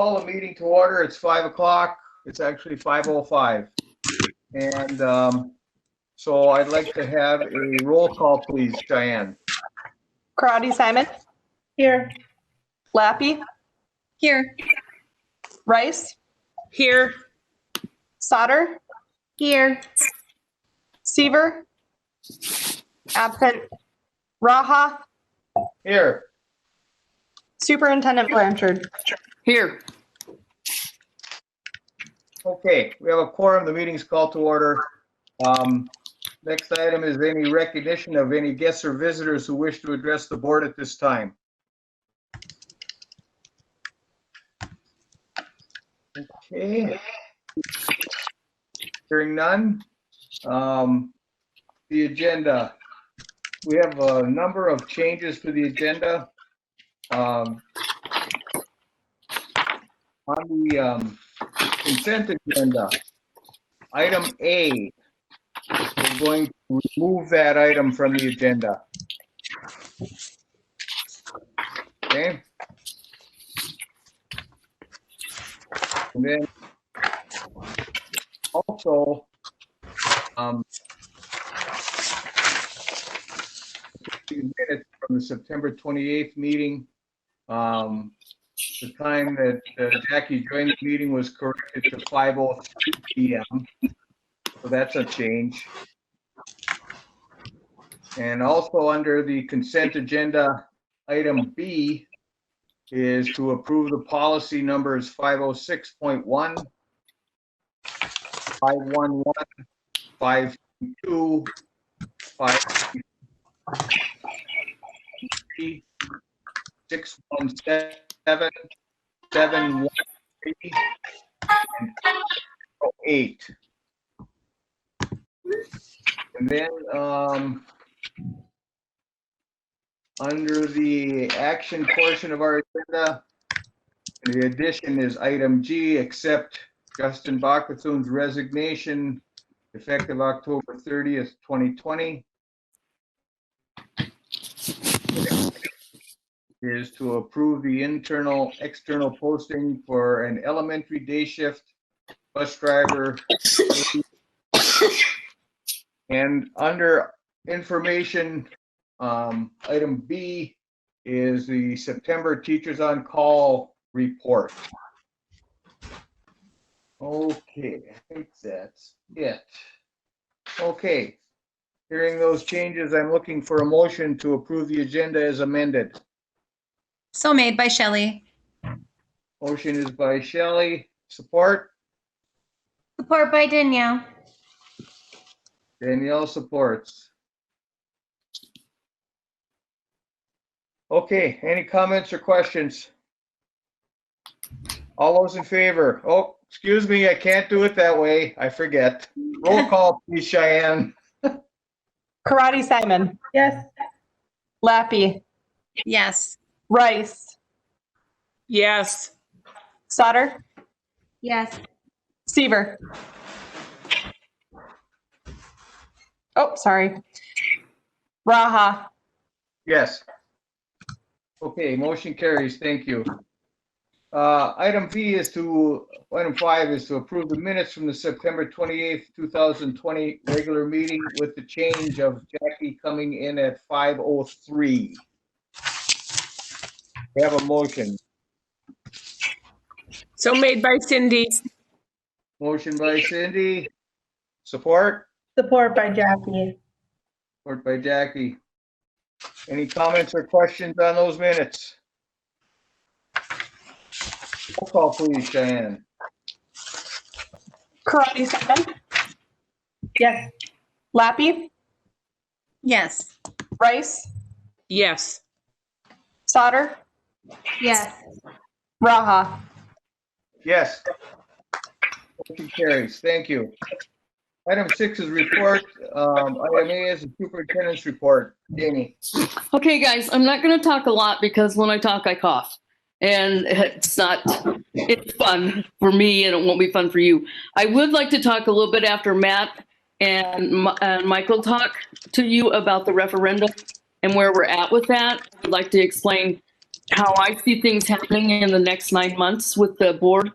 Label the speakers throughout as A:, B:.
A: call the meeting to order. It's 5 o'clock. It's actually 5:05. And so I'd like to have a roll call, please, Cheyenne.
B: Karate Simon.
C: Here.
B: Lappy.
C: Here.
B: Rice.
C: Here.
B: Sauter.
C: Here.
B: Seaver. Absent. Raha.
A: Here.
B: Superintendent Blanchard.
C: Here.
A: Okay, we have a quorum. The meeting's called to order. Next item is any recognition of any guests or visitors who wish to address the board at this time. Okay. Hearing none. The agenda. We have a number of changes to the agenda. On the consent agenda, item A, we're going to remove that item from the agenda. Okay. And then also, minutes from the September 28th meeting. The time that Jackie joined the meeting was corrected to 5:03 p.m. So that's a change. And also under the consent agenda, item B is to approve the policy numbers 506.1, 511, 522, 523, 617, 713, and 8. And then under the action portion of our agenda, the addition is item G, accept Justin Bakathun's resignation effective October 30th, 2020. Is to approve the external posting for an elementary day shift bus driver. And under information, item B is the September Teachers on Call report. Okay, I think that's it. Okay, hearing those changes, I'm looking for a motion to approve the agenda as amended.
C: So made by Shelley.
A: Motion is by Shelley. Support?
C: Support by Danielle.
A: Danielle supports. Okay, any comments or questions? All those in favor? Oh, excuse me, I can't do it that way. I forget. Roll call, please, Cheyenne.
B: Karate Simon.
C: Yes.
B: Lappy.
C: Yes.
B: Rice.
C: Yes.
B: Sauter.
C: Yes.
B: Seaver. Oh, sorry. Raha.
A: Yes. Okay, motion carries. Thank you. Item 5 is to approve the minutes from the September 28th, 2020 regular meeting with the change of Jackie coming in at 5:03. We have a motion.
D: So made by Cindy.
A: Motion by Cindy. Support?
C: Support by Jackie.
A: Support by Jackie. Any comments or questions on those minutes? Roll call, please, Cheyenne.
B: Karate Simon.
C: Yes.
B: Lappy.
C: Yes.
B: Rice.
D: Yes.
B: Sauter.
C: Yes.
B: Raha.
A: Yes. Motion carries. Thank you. Item 6 is report. Item A is the superintendent's report. Jamie.
E: Okay, guys, I'm not going to talk a lot because when I talk, I cough. And it's fun for me and it won't be fun for you. I would like to talk a little bit after Matt and Michael talk to you about the referendum and where we're at with that. I'd like to explain how I see things happening in the next 9 months with the board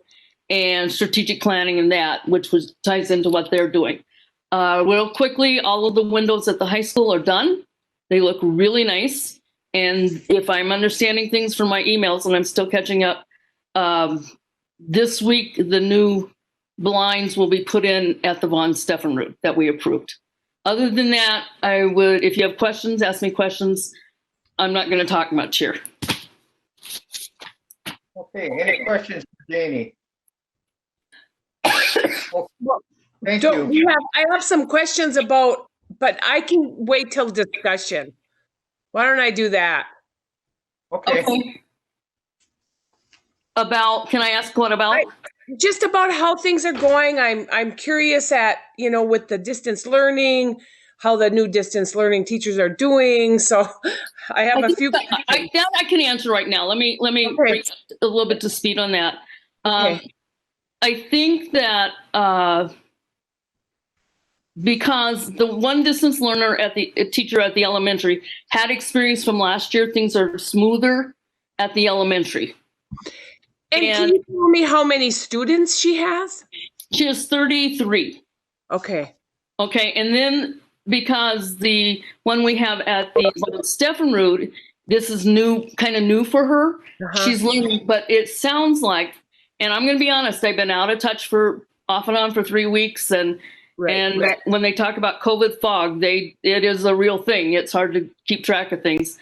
E: and strategic planning and that, which ties into what they're doing. Real quickly, all of the windows at the high school are done. They look really nice. And if I'm understanding things from my emails, and I'm still catching up, this week, the new blinds will be put in at the Von Steffen route that we approved. Other than that, I would, if you have questions, ask me questions. I'm not going to talk much here.
A: Okay, any questions for Janie? Thank
D: Don't
A: you.
D: we have, I have some questions about, but I can wait till discussion. Why don't I do that?
A: Okay,
E: About, can I ask what about?
D: Just about how things are going. I'm curious at, with the distance learning, how the new distance learning teachers are doing. So I have a few.
E: that I can answer right now. Let me
D: Okay.
E: bring a little bit to speed on that.
D: Okay.
E: I think that because the one distance learner teacher at the elementary had experience from last year, things are smoother at the elementary.
D: And can you tell me how many students she has?
E: She has 33.
D: Okay.
E: Okay, and then because the one we have at the Steffen route, this is kind of new for her.
D: Uh-huh.
E: She's learning, but it sounds like, and I'm going to be honest, I've been out of touch for off and on for 3 weeks, and when they talk about COVID fog, it is a real thing. It's hard to keep track of things.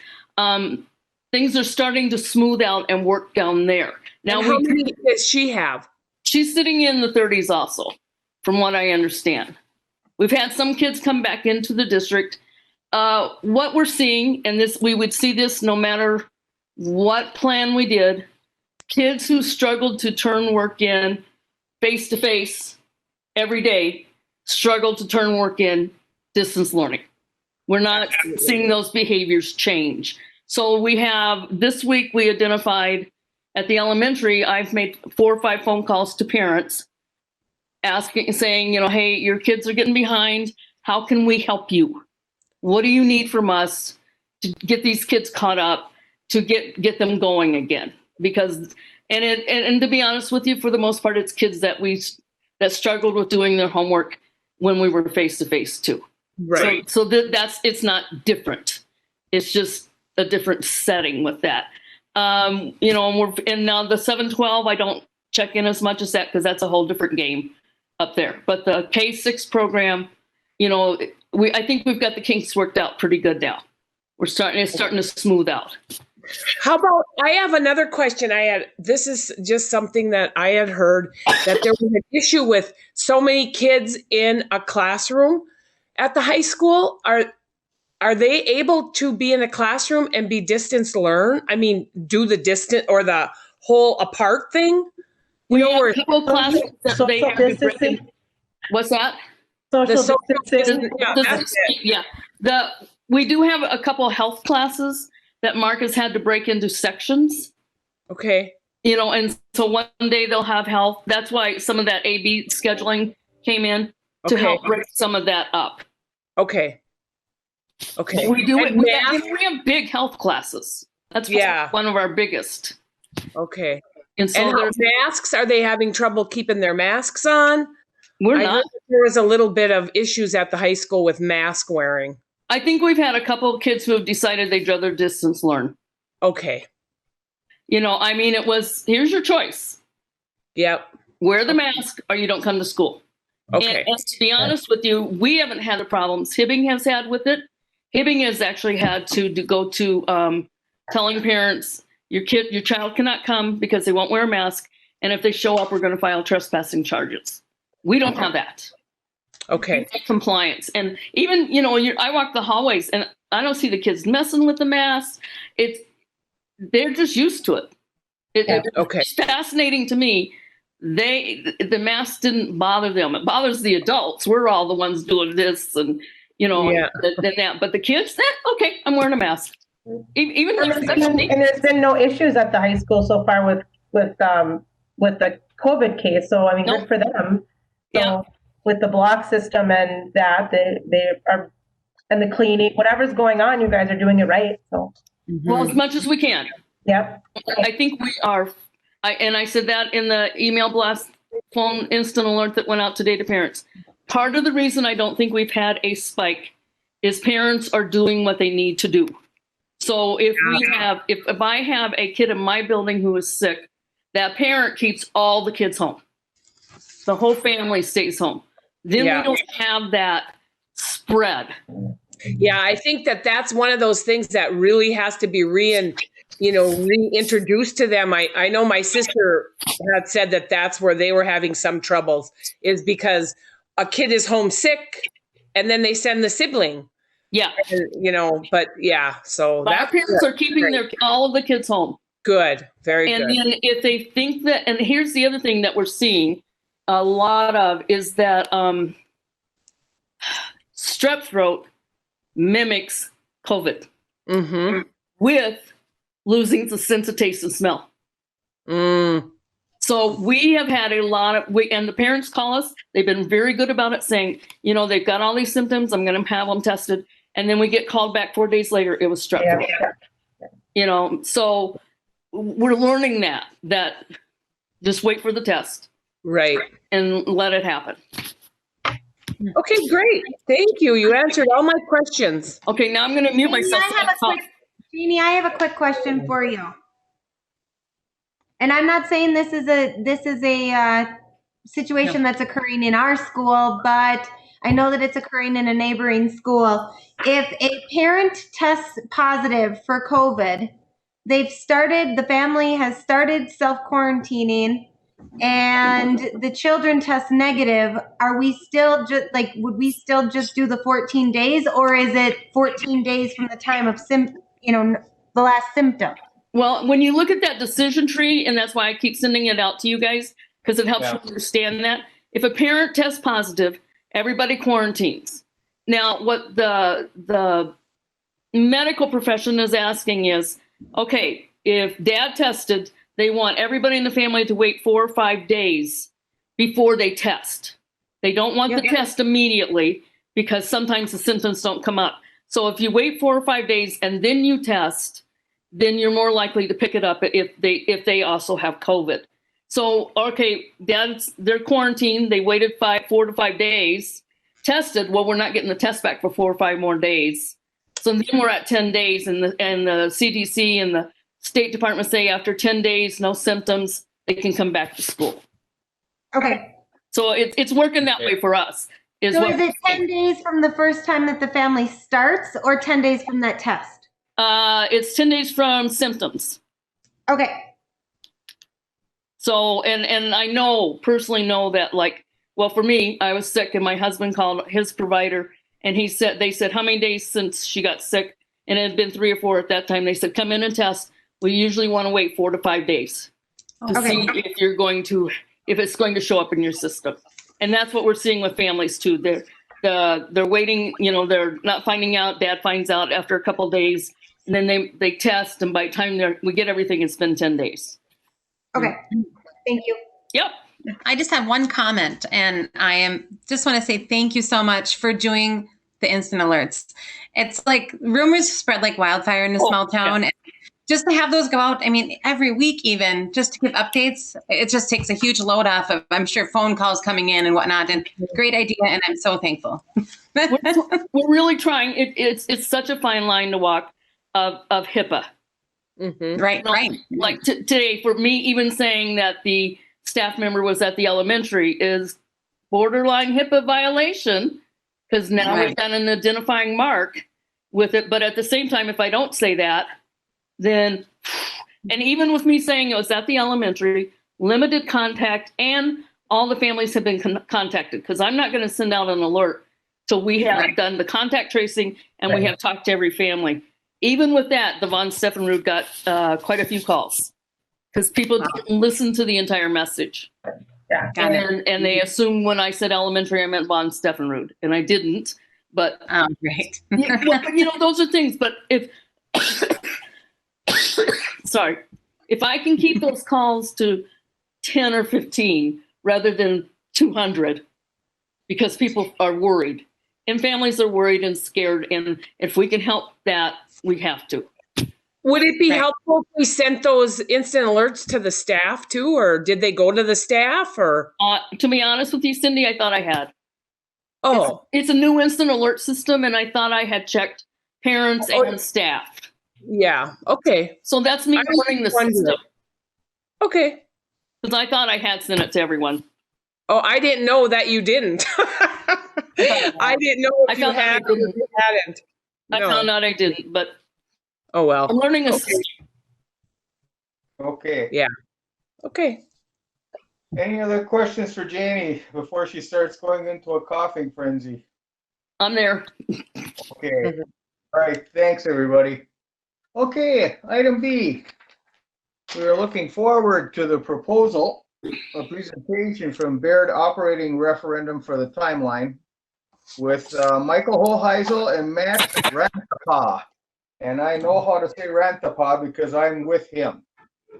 E: Things are starting to smooth out and work down there. Now,
D: how many does she have?
E: She's sitting in the 30s also, from what I understand. We've had some kids come back into the district. What we're seeing, and we would see this no matter what plan we did, kids who struggled to turn work in face-to-face every day struggle to turn work in distance learning. We're not seeing those behaviors change. So this week we identified at the elementary, I've made 4 or 5 phone calls to parents saying, hey, your kids are getting behind. How can we help you? What do you need from us to get these kids caught up, to get them going again? Because, and to be honest with you, for the most part, it's kids that struggled with doing their homework when we were face to face too.
D: Right.
E: So it's not different. It's just a different setting with that. And now the 7-12, I don't check in as much as that because that's a whole different game up there. But the K-6 program, I think we've got the kinks worked out pretty good now. It's starting to smooth out.
D: How about, I have another question. This is just something that I had heard, that there was an issue with so many kids in a classroom at the high school. Are they able to be in a classroom and be distance learn? I mean, do the distant or the whole apart thing?
E: We have a couple classes that they have to break in. What's that?
C: Social distancing.
E: Yeah. We do have a couple health classes that Mark has had to break into sections.
D: Okay.
E: And so one day they'll have health. That's why some of that AB scheduling came in to help break some of that up.
D: Okay. Okay.
E: We do it. We have big health classes. That's one of our biggest.
D: Okay.
E: And so
D: their masks, are they having trouble keeping their masks on?
E: We're
D: I
E: not.
D: heard that there was a little bit of issues at the high school with mask wearing.
E: I think we've had a couple of kids who have decided they'd rather distance learn.
D: Okay.
E: It was, here's your choice.
D: Yep.
E: Wear the mask or you don't come to school.
D: Okay.
E: And to be honest with you, we haven't had the problems Hibbing has had with it. Hibbing has actually had to go to telling parents, your child cannot come because they won't wear a mask. And if they show up, we're going to file trespassing charges. We don't have that.
D: Okay.
E: Compliance. And even, I walk the hallways and I don't see the kids messing with the mask. They're just used to it. It's fascinating to me. The mask didn't bother them. It bothers the adults. We're all the ones doing this and, and that. But the kids, okay, I'm wearing a mask. Even
C: and there's been no issues at the high school so far with the COVID case. So, good for them. So with the block system and that, they are, and the cleaning, whatever's going on, you guys are doing it right. So.
E: Well, as much as we can.
C: Yep.
E: I think we are, and I said that in the email blast phone instant alert that went out today to parents. Part of the reason I don't think we've had a spike is parents are doing what they need to do. So if I have a kid in my building who is sick, that parent keeps all the kids home. The whole family stays home. Then we don't have that spread.
D: Yeah, I think that that's one of those things that really has to be reintroduced to them. I know my sister had said that that's where they were having some troubles, is because a kid is homesick and then they send the sibling.
E: Yeah.
D: But yeah, so
E: Our
D: that's
E: parents are keeping all of the kids home.
D: good. Very
E: And
D: good.
E: then if they think that, and here's the other thing that we're seeing a lot of is that strep throat mimics COVID with losing the sense of taste and smell. So we have had a lot of, and the parents call us, they've been very good about it, saying, they've got all these symptoms, I'm going to have them tested. And then we get called back 4 days later, it was strep throat. So we're learning that just wait for the test.
D: Right.
E: And let it happen.
D: Okay, great. Thank you. You answered all my questions.
E: Okay, now I'm going to mute myself.
F: Jeannie, I have a quick question for you. And I'm not saying this is a situation that's occurring in our school, but I know that it's occurring in a neighboring school. If a parent tests positive for COVID, the family has started self-quarantining, and the children test negative, are we still would we still just do the 14 days, or is it 14 days from the time of the last symptom?
E: Well, when you look at that decision tree, and that's why I keep sending it out to you guys, because it helps you understand that. If a parent tests positive, everybody quarantines. Now, what the medical profession is asking is, okay, if dad tested, they want everybody in the family to wait 4 or 5 days before they test. They don't want the test immediately because sometimes the symptoms don't come up. So if you wait 4 or 5 days and then you test, then you're more likely to pick it up if they also have COVID. So, okay, they're quarantined. They waited 4 to 5 days, tested. Well, we're not getting the test back for 4 or 5 more days. So then we're at 10 days, and the CDC and the State Department say after 10 days, no symptoms, they can come back to school.
F: Okay.
E: So it's working that way for us.
F: So is it 10 days from the first time that the family starts, or 10 days from that test?
E: It's 10 days from symptoms.
F: Okay.
E: So, and I personally know that, for me, I was sick and my husband called his provider and they said, how many days since she got sick? And it had been 3 or 4 at that time. They said, come in and test. We usually want to wait 4 to 5 days to see if it's going to show up in your system. And that's what we're seeing with families too. They're waiting, they're not finding out. Dad finds out after a couple of days, and then they test. And by the time we get everything, it's been 10 days.
F: Okay. Thank you.
E: Yep.
G: I just have one comment, and just want to say thank you so much for doing the instant alerts. It's like rumors spread like wildfire in a small town. Yeah. Just to have those go out, every week even, just to give updates, it just takes a huge load off of, I'm sure, phone calls coming in and whatnot. And great idea, and I'm so thankful.
E: We're really trying. It's such a fine line to walk of HIPAA.
G: Mm-hmm. Right.
E: Like today, for me, even saying that the staff member was at the elementary is borderline HIPAA violation, because now we've got an identifying mark with it. But at the same time, if I don't say that, then, and even with me saying it was at the elementary, limited contact, and all the families have been contacted, because I'm not going to send out an alert till we have done the contact tracing and we have talked to every family. Even with that, the Von Steffenrud got quite a few calls because people didn't listen to the entire message.
C: Yeah,
E: and they assumed when I said elementary, I meant Von Steffenrud, and I didn't. But
G: right.
E: Those are things. But if sorry, if I can keep those calls to 10 or 15 rather than 200, because people are worried and families are worried and scared, and if we can help that, we have to.
D: Would it be
G: Right.
D: helpful if we sent those instant alerts to the staff too, or did they go to the staff or?
E: To be honest with you, Cindy, I thought I had.
D: Oh,
E: It's a new instant alert system, and I thought I had checked parents
D: Oh.
E: and staff.
D: yeah. Okay.
E: So that's me
D: I was
E: learning the
D: wondering.
E: system,
D: Okay.
E: because I thought I had sent it to everyone.
D: Oh, I didn't know that you didn't. I didn't know
E: I
D: if you
E: found out
D: had
E: I
D: or
E: didn't.
D: if you hadn't.
E: I
D: No.
E: found out I didn't, but
D: Oh, well.
E: I'm learning a
D: Okay.
E: system.
A: Okay.
D: Yeah. Okay.
A: Any other questions for Jamie before she starts going into a coughing frenzy?
E: I'm there.
A: Okay. All right. Thanks, everybody. Okay. Item B. We are looking forward to the proposal, a presentation from Baird Operating Referendum for the Timeline with Michael Hoheisel and Matt Rantapa. And I know how to say Rantapa because I'm with him.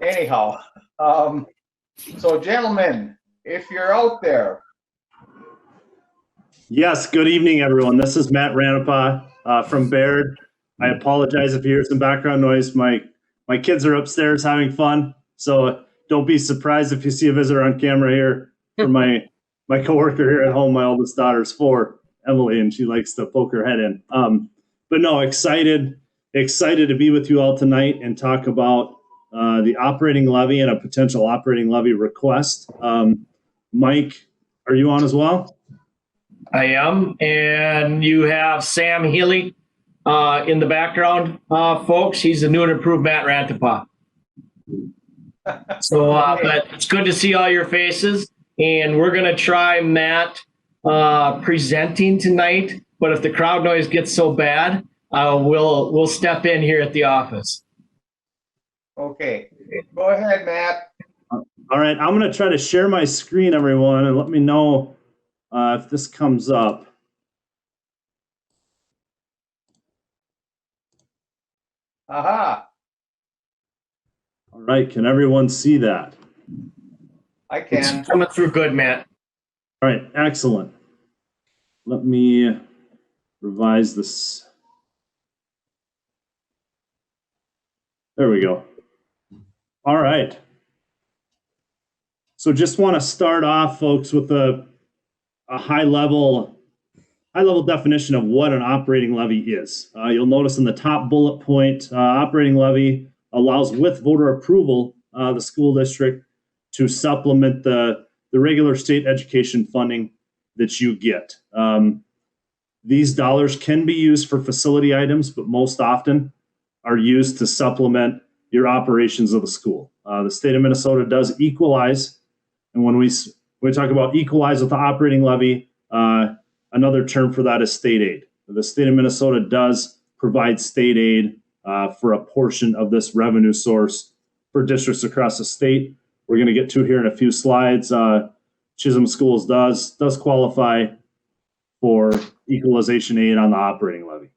A: Anyhow, so gentlemen, if you're out there.
H: Yes, good evening, everyone. This is Matt Ranapa from Baird. I apologize if you hear some background noise. My kids are upstairs having fun, so don't be surprised if you see a visitor on camera here. For my coworker here at home, my oldest daughter's 4, Emily, and she likes to poke her head in. But no, excited to be with you all tonight and talk about the operating levy and a potential operating levy request. Mike, are you on as well?
I: I am, and you have Sam Healy in the background, folks. He's the new and improved Matt Rantapa. So, but it's good to see all your faces, and we're gonna try Matt presenting tonight. But if the crowd noise gets so bad, we'll step in here at the office.
A: Okay, go ahead, Matt.
H: All right, I'm going to try to share my screen, everyone, and let me know if this comes up.
A: Aha,
H: All right, can everyone see that?
A: I can.
I: It's coming through good, Matt.
H: All right, excellent. Let me revise this. There we go. All right. So just want to start off, folks, with a high level definition of what an operating levy is. You'll notice in the top bullet point, operating levy allows, with voter approval, the school district to supplement the regular state education funding that you get. These dollars can be used for facility items, but most often are used to supplement your operations of the school. The state of Minnesota does equalize, and when we talk about equalize with the operating levy, another term for that is state aid. The state of Minnesota does provide state aid for a portion of this revenue source for districts across the state. We're going to get to here in a few slides. Chisholm Schools does qualify for equalization aid on the operating levy.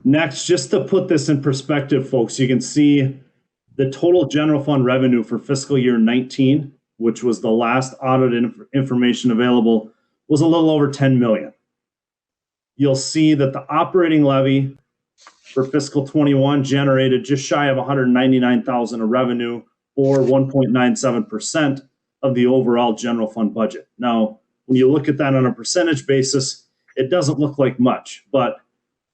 H: Next, just to put this in perspective, folks, you can see the total general fund revenue for fiscal year 19, which was the last audited information available, was a little over 10 million. You'll see that the operating levy for fiscal 21 generated just shy of 199,000 of revenue, or 1.97% of the overall general fund budget. Now, when you look at that on a percentage basis, it doesn't look like much, but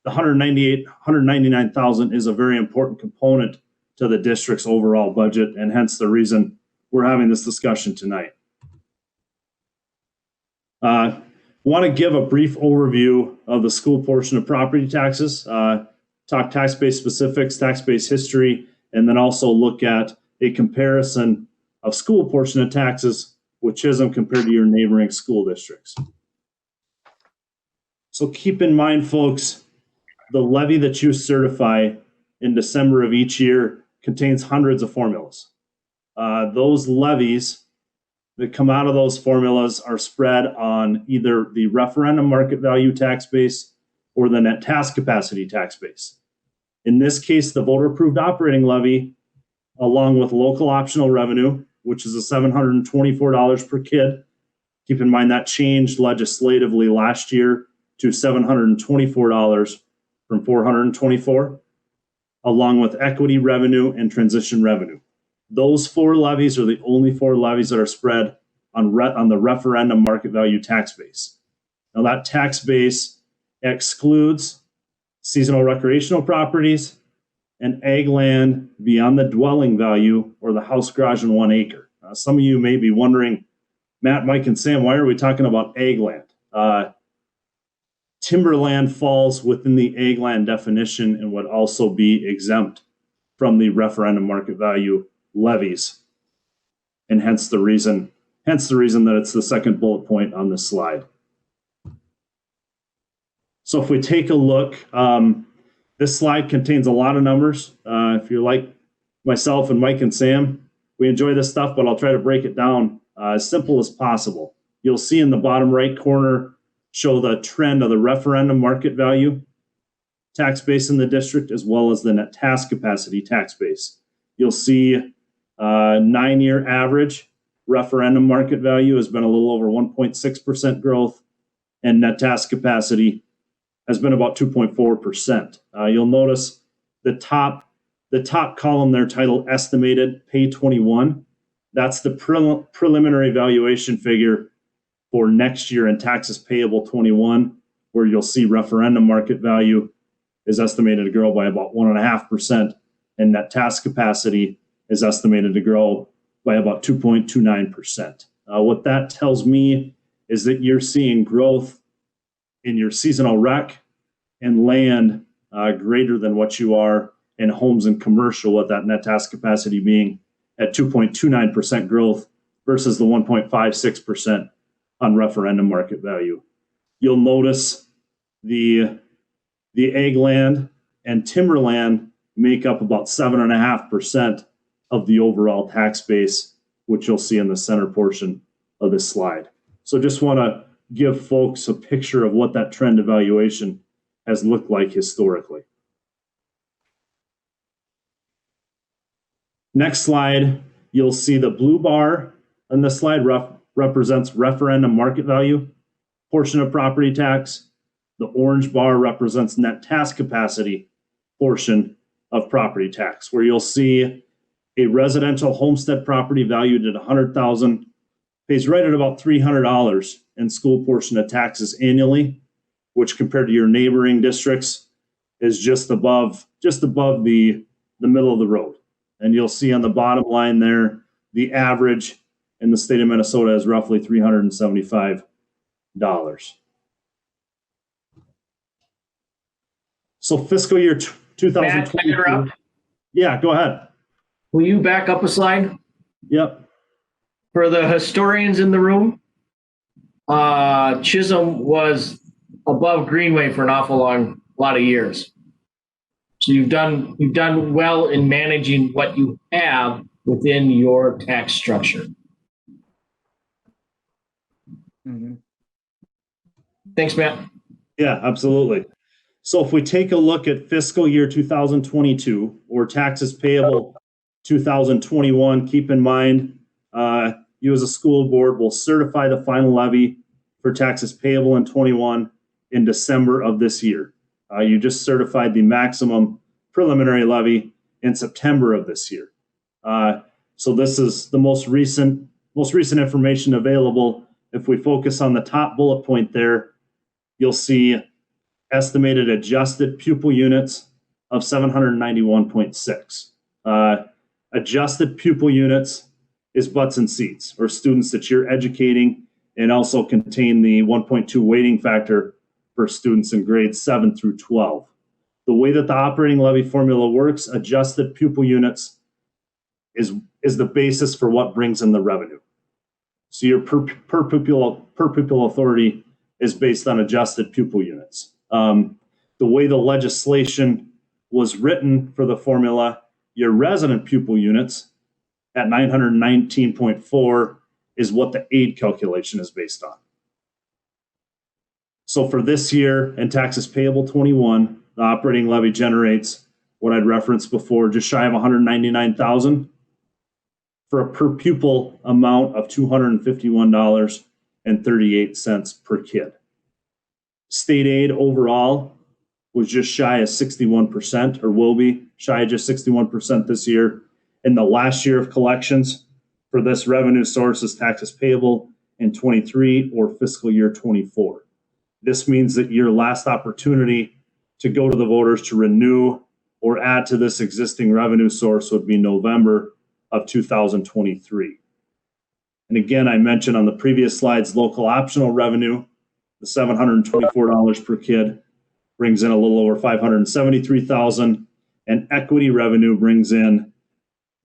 H: the 199,000 is a very important component to the district's overall budget, and hence the reason we're having this discussion tonight. Want to give a brief overview of the school portion of property taxes, talk tax base specifics, tax base history, and then also look at a comparison of school portion of taxes with Chisholm compared to your neighboring school districts. So keep in mind, folks, the levy that you certify in December of each year contains hundreds of formulas. Those levies that come out of those formulas are spread on either the referendum market value tax base or the net task capacity tax base. In this case, the voter approved operating levy, along with local optional revenue, which is $724 per kid. Keep in mind that changed legislatively last year to $724 per from 424, along with equity revenue and transition revenue. Those 4 levies are the only 4 levies that are spread on the referendum market value tax base. Now that tax base excludes seasonal recreational properties and ag land beyond the dwelling value or the house, garage, and 1 acre. Some of you may be wondering, Matt, Mike, and Sam, why are we talking about ag land? Timberland falls within the ag land definition and would also be exempt from the referendum market value levies, and hence the reason that it's the second bullet point on this slide. So if we take a look, this slide contains a lot of numbers. If you're like myself and Mike and Sam, we enjoy this stuff, but I'll try to break it down as simple as possible. You'll see in the bottom right corner, show the trend of the referendum market value tax base in the district, as well as the net task capacity tax base. You'll see 9-year average referendum market value has been a little over 1.6% growth, and net task capacity has been about 2.4%. You'll notice the top column there titled Estimated Pay 21. That's the preliminary valuation figure for next year in taxes payable 21, where you'll see referendum market value is estimated to grow by about 1.5%, and net task capacity is estimated to grow by about 2.29%. What that tells me is that you're seeing growth in your seasonal rec and land greater than what you are in homes and commercial, with that net task capacity being at 2.29% growth versus the 1.56% on referendum market value. You'll notice the ag land and timberland make up about 7.5% of the overall tax base, which you'll see in the center portion of this slide. So just want to give folks a picture of what that trend evaluation has looked like historically. Next slide, you'll see the blue bar on this slide represents referendum market value portion of property tax. The orange bar represents net task capacity portion of property tax, where you'll see a residential homestead property valued at $100,000 pays right at about $300 in school portion of taxes annually, which compared to your neighboring districts is just above the middle of the road. And you'll see on the bottom line there, the average in the state of Minnesota is roughly $375. So fiscal year 2022. Yeah, go ahead.
I: Will you back up a slide?
H: Yep.
I: For the historians in the room, Chisholm was above Greenway for an awful lot of years. So you've done well in managing what you have within your tax structure.
A: Mhm.
I: Thanks, Matt.
H: Yeah, absolutely. So if we take a look at fiscal year 2022 or taxes payable 2021, keep in mind, you as a school board will certify the final levy for taxes payable in 21 in December of this year. You just certified the maximum preliminary levy in September of this year. So this is the most recent information available. If we focus on the top bullet point there, you'll see estimated adjusted pupil units of 791.6. Adjusted pupil units is butts and seats, or students that you're educating, and also contain the 1.2 weighting factor for students in grades 7 through 12. The way that the operating levy formula works, adjusted pupil units is the basis for what brings in the revenue. So your per pupil authority is based on adjusted pupil units. The way the legislation was written for the formula, your resident pupil units at 919.4 is what the aid calculation is based on. So for this year and taxes payable 21, the operating levy generates what I'd referenced before, just shy of 199,000 for a per pupil amount of $251.38 per kid. State aid overall was just shy of 61%, or will be shy of just 61% this year. In the last year of collections for this revenue source is taxes payable in 23 or fiscal year 24. This means that your last opportunity to go to the voters to renew or add to this existing revenue source would be November of 2023. And again, I mentioned on the previous slides, local optional revenue, the $724 per kid brings in a little over $573,000, and equity revenue brings in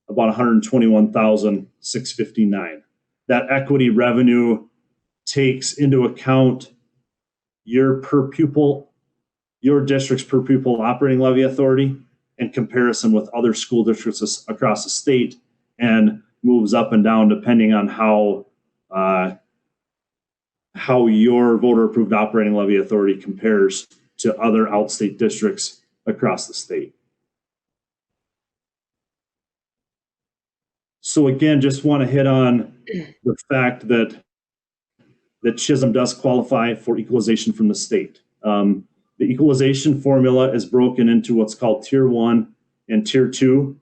H: about $121,659. That equity revenue takes into account your district's per pupil operating levy authority in comparison with other school districts across the state, and moves up and down depending on how your voter approved operating levy authority compares to other outstate districts across the state. So again, just want to hit on the fact that Chisholm does qualify for equalization from the state. The equalization formula is broken into what's called Tier 1 and Tier 2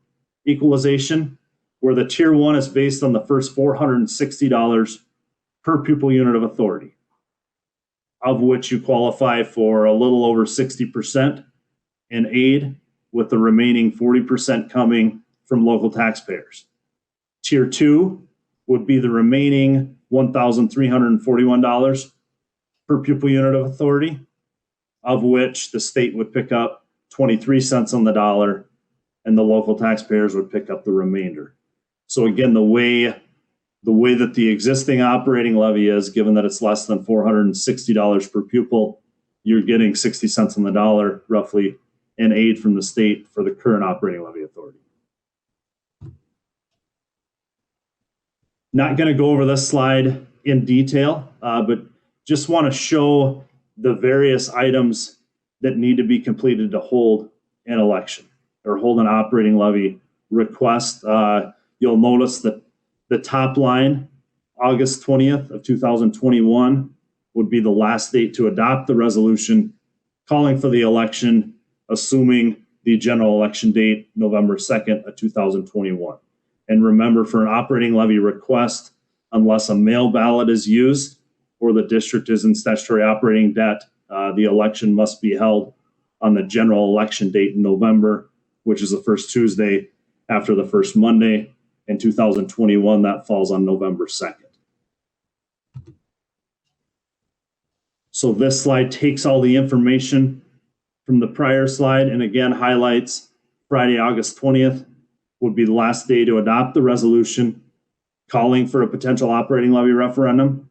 H: equalization, where the Tier 1 is based on the first $460 per pupil unit of authority, of which you qualify for a little over 60% in aid, with the remaining 40% coming from local taxpayers. Tier 2 would be the remaining $1,341 per pupil unit of authority, of which the state would pick up 23 cents on the dollar and the local taxpayers would pick up the remainder. So again, the way that the existing operating levy is, given that it's less than $460 per pupil, you're getting 60 cents on the dollar roughly in aid from the state for the current operating levy authority. Not going to go over this slide in detail, but just want to show the various items that need to be completed to hold an election or hold an operating levy request. You'll notice that the top line, August 20th of 2021, would be the last date to adopt the resolution calling for the election, assuming the general election date, November 2nd of 2021. And remember, for an operating levy request, unless a mail ballot is used or the district is in statutory operating debt, the election must be held on the general election date in November, which is the first Tuesday after the first Monday. In 2021, that falls on November 2nd. So this slide takes all the information from the prior slide and again highlights Friday, August 20th would be the last day to adopt the resolution calling for a potential operating levy referendum.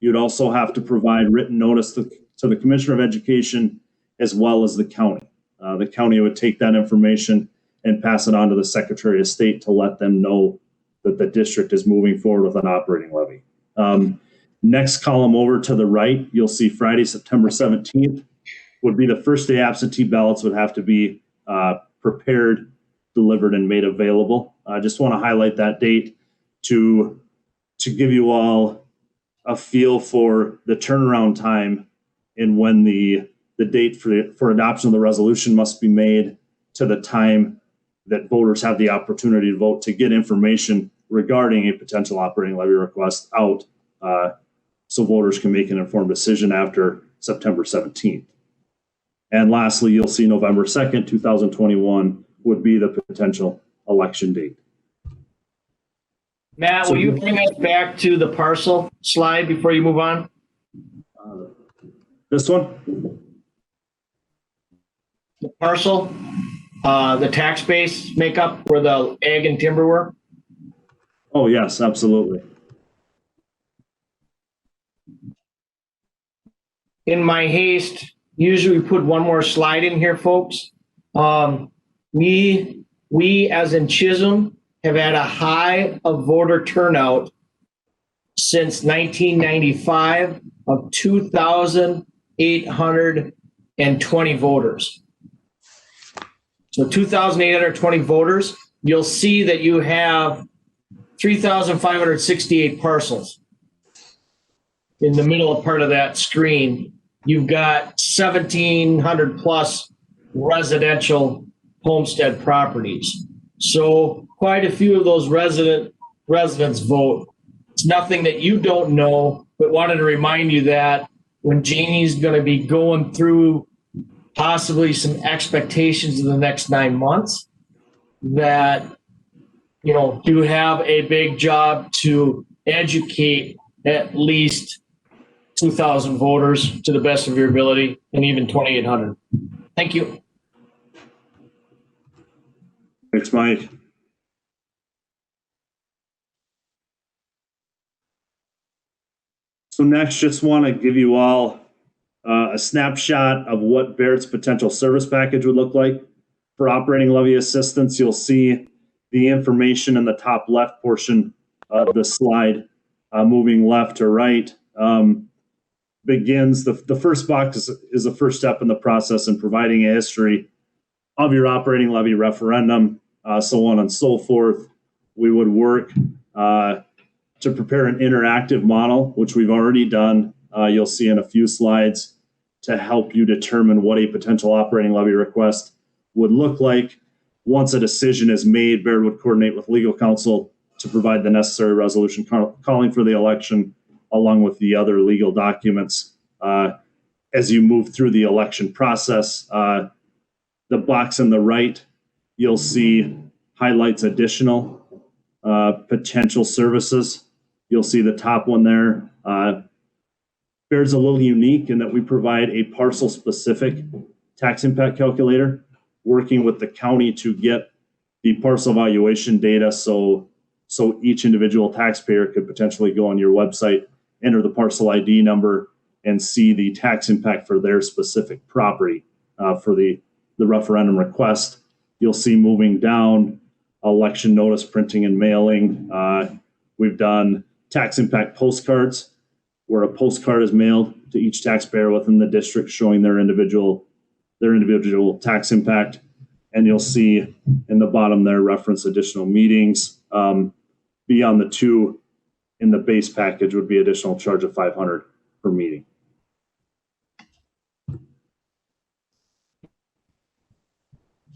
H: You'd also have to provide written notice to the Commissioner of Education as well as the county. The county would take that information and pass it on to the Secretary of State to let them know that the district is moving forward with an operating levy. Next column over to the right, you'll see Friday, September 17th would be the first day absentee ballots would have to be prepared, delivered, and made available. I just want to highlight that date to give you all a feel for the turnaround time and when the date for adoption of the resolution must be made to the time that voters have the opportunity to vote to get information regarding a potential operating levy request out so voters can make an informed decision after September 17th. And lastly, you'll see November 2nd, 2021 would be the potential election date.
I: Matt, will you bring us back to the parcel slide before you move on?
H: This one?
I: The parcel, the tax base makeup where the ag and timber were?
H: Oh, yes, absolutely.
I: In my haste, usually we put one more slide in here, folks. We as in Chisholm have had a high of voter turnout since 1995 of 2,820 voters. So 2,820 voters, you'll see that you have 3,568 parcels. In the middle part of that screen, you've got 1,700 plus residential homestead properties. So quite a few of those residents vote. It's nothing that you don't know, but wanted to remind you that when Jeannie's going to be going through possibly some expectations in the next 9 months, that, you know, you have a big job to educate at least 2,000 voters to the best of your ability, and even 2,800. Thank you.
H: Thanks, Mike. So next, just want to give you all a snapshot of what Baird's potential service package would look like. For operating levy assistance, you'll see the information in the top left portion of the slide, moving left to right. Begins, the first box is the first step in the process in providing a history of your operating levy referendum, so on and so forth. We would work to prepare an interactive model, which we've already done. You'll see in a few slides, to help you determine what a potential operating levy request would look like. Once a decision is made, Baird would coordinate with legal counsel to provide the necessary resolution calling for the election, along with the other legal documents. As you move through the election process, the box on the right, you'll see highlights additional potential services. You'll see the top one there. Baird's a little unique in that we provide a parcel-specific tax impact calculator, working with the county to get the parcel valuation data, so each individual taxpayer could potentially go on your website, enter the parcel ID number, and see the tax impact for their specific property for the referendum request. You'll see moving down, election notice printing and mailing. We've done tax impact postcards, where a postcard is mailed to each taxpayer within the district showing their individual tax impact. And you'll see in the bottom there, reference additional meetings. Beyond the two in the base package would be additional charge of $500 per meeting.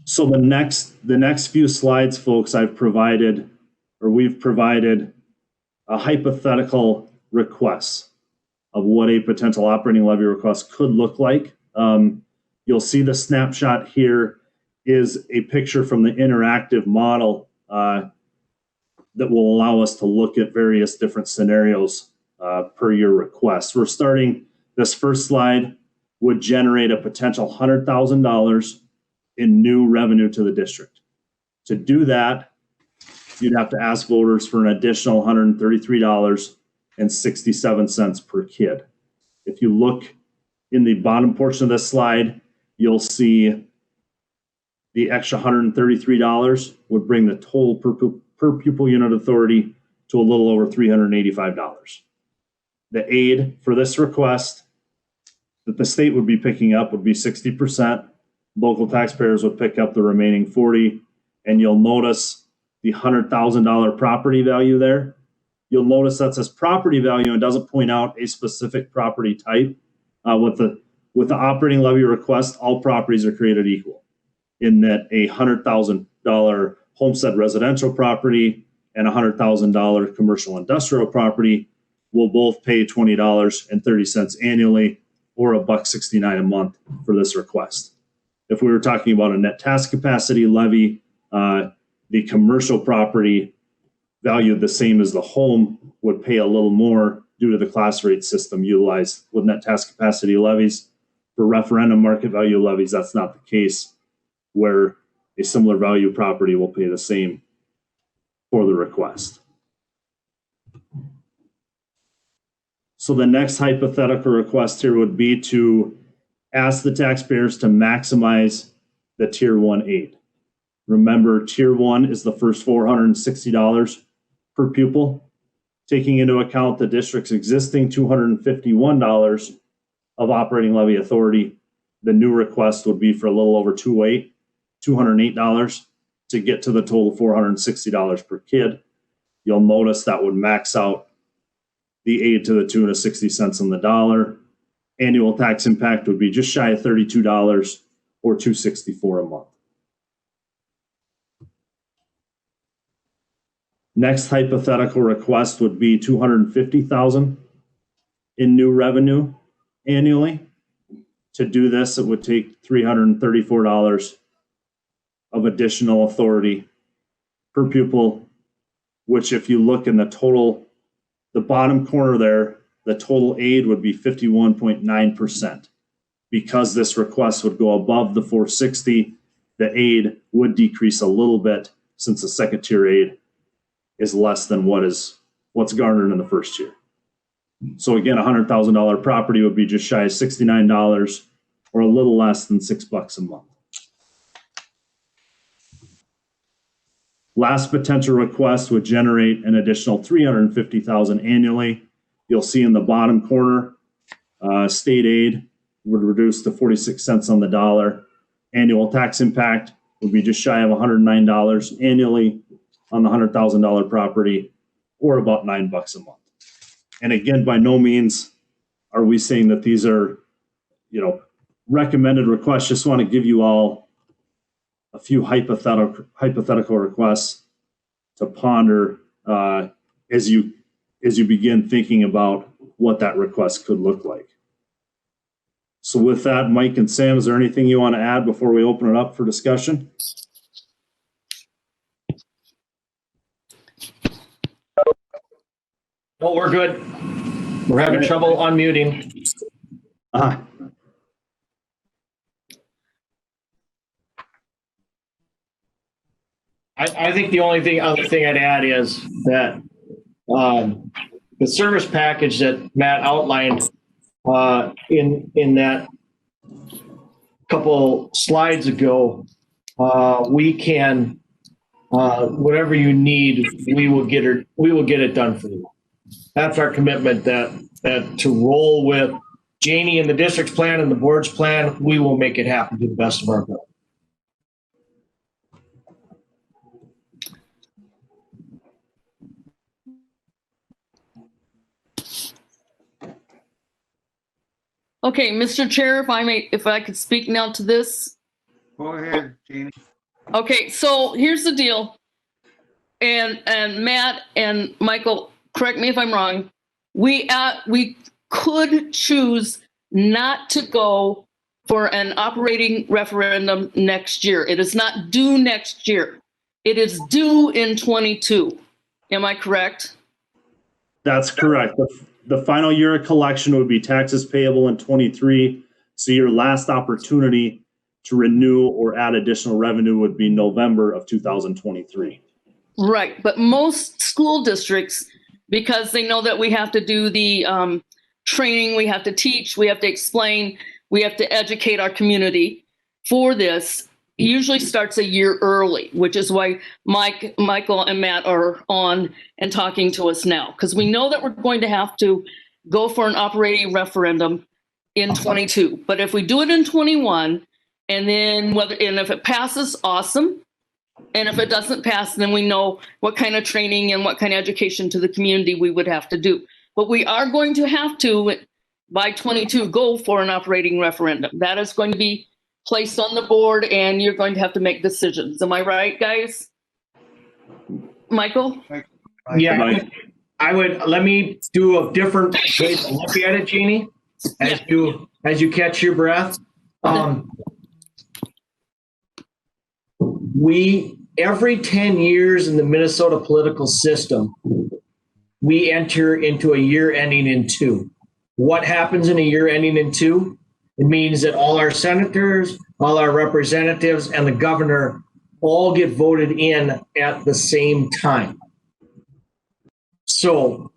H: So the next few slides, folks, we've provided a hypothetical request of what a potential operating levy request could look like. You'll see the snapshot here is a picture from the interactive model that will allow us to look at various different scenarios per your request. We're starting, this first slide would generate a potential $100,000 in new revenue to the district. To do that, you'd have to ask voters for an additional $133.67 per kid. If you look in the bottom portion of this slide, you'll see the extra $133 would bring the total per pupil unit authority to a little over $385. The aid for this request that the state would be picking up would be 60%. Local taxpayers would pick up the remaining 40%. And you'll notice the $100,000 property value there. You'll notice that says property value and doesn't point out a specific property type. With the operating levy request, all properties are created equal, in that a $100,000 homestead residential property and a $100,000 commercial industrial property will both pay $20.30 annually, or $1.69 a month for this request. If we were talking about a net tax capacity levy, the commercial property valued the same as the home would pay a little more due to the class rate system utilized with net tax capacity levies. For referendum market value levies, that's not the case, where a similar value property will pay the same for the request. So the next hypothetical request here would be to ask the taxpayers to maximize the Tier 1 aid. Remember, Tier 1 is the first $460 per pupil, taking into account the district's existing $251 of operating levy authority. The new request would be for a little over $208 to get to the total $460 per kid. You'll notice that would max out the aid to the tune of 60 cents on the dollar. Annual tax impact would be just shy of $32, or $264 a month. Next hypothetical request would be $250,000 in new revenue annually. To do this, it would take $334 of additional authority per pupil, which if you look in the total, the bottom corner there, the total aid would be 51.9%. Because this request would go above the 460, the aid would decrease a little bit since the second tier aid is less than what's garnered in the first year. So again, $100,000 property would be just shy of $69 or a little less than $6 a month. Last potential request would generate an additional $350,000 annually. You'll see in the bottom corner, state aid would reduce to 46 cents on the dollar. Annual tax impact would be just shy of $109 annually on the $100,000 property, or about $9 a month. And again, by no means are we saying that these are, recommended requests. Just want to give you all a few hypothetical requests to ponder as you begin thinking about what that request could look like. So with that, Mike and Sam, is there anything you want to add before we open it up for discussion?
I: No, we're good. We're having trouble unmuting. I think the other thing I'd add is that the service package that Matt outlined in that couple slides ago, we can whatever you need, we will get it done for you. That's our commitment, that to roll with Janie and the district's plan and the board's plan, we will make it happen to the best of our ability.
E: Okay, Mr. Chair, if I could speak now to this.
A: Go ahead, Jeannie.
E: Okay, so here's the deal. And Matt and Michael, correct me if I'm wrong. We could choose not to go for an operating referendum next year. It is not due next year. It is due in 22. Am I correct?
H: That's correct. The final year of collection would be taxes payable in 23. So your last opportunity to renew or add additional revenue would be November of 2023.
E: Right. But most school districts, because they know that we have to do the training, we have to teach, we have to explain, we have to educate our community for this, usually starts a year early, which is why Michael and Matt are on and talking to us now, because we know that we're going to have to go for an operating referendum in 22. But if we do it in 21, and then if it passes, awesome. And if it doesn't pass, then we know what kind of training and what kind of education to the community we would have to do. But we are going to have to, by 22, go for an operating referendum. That is going to be placed on the board, and you're going to have to make decisions. Am I right, guys? Michael?
I: Yeah, let me do a different way to look at it, Jeannie, as you catch your breath. Every 10 years in the Minnesota political system, we enter into a year ending in 2. What happens in a year ending in 2? It means that all our senators, all our representatives, and the governor all get voted in at the same time. So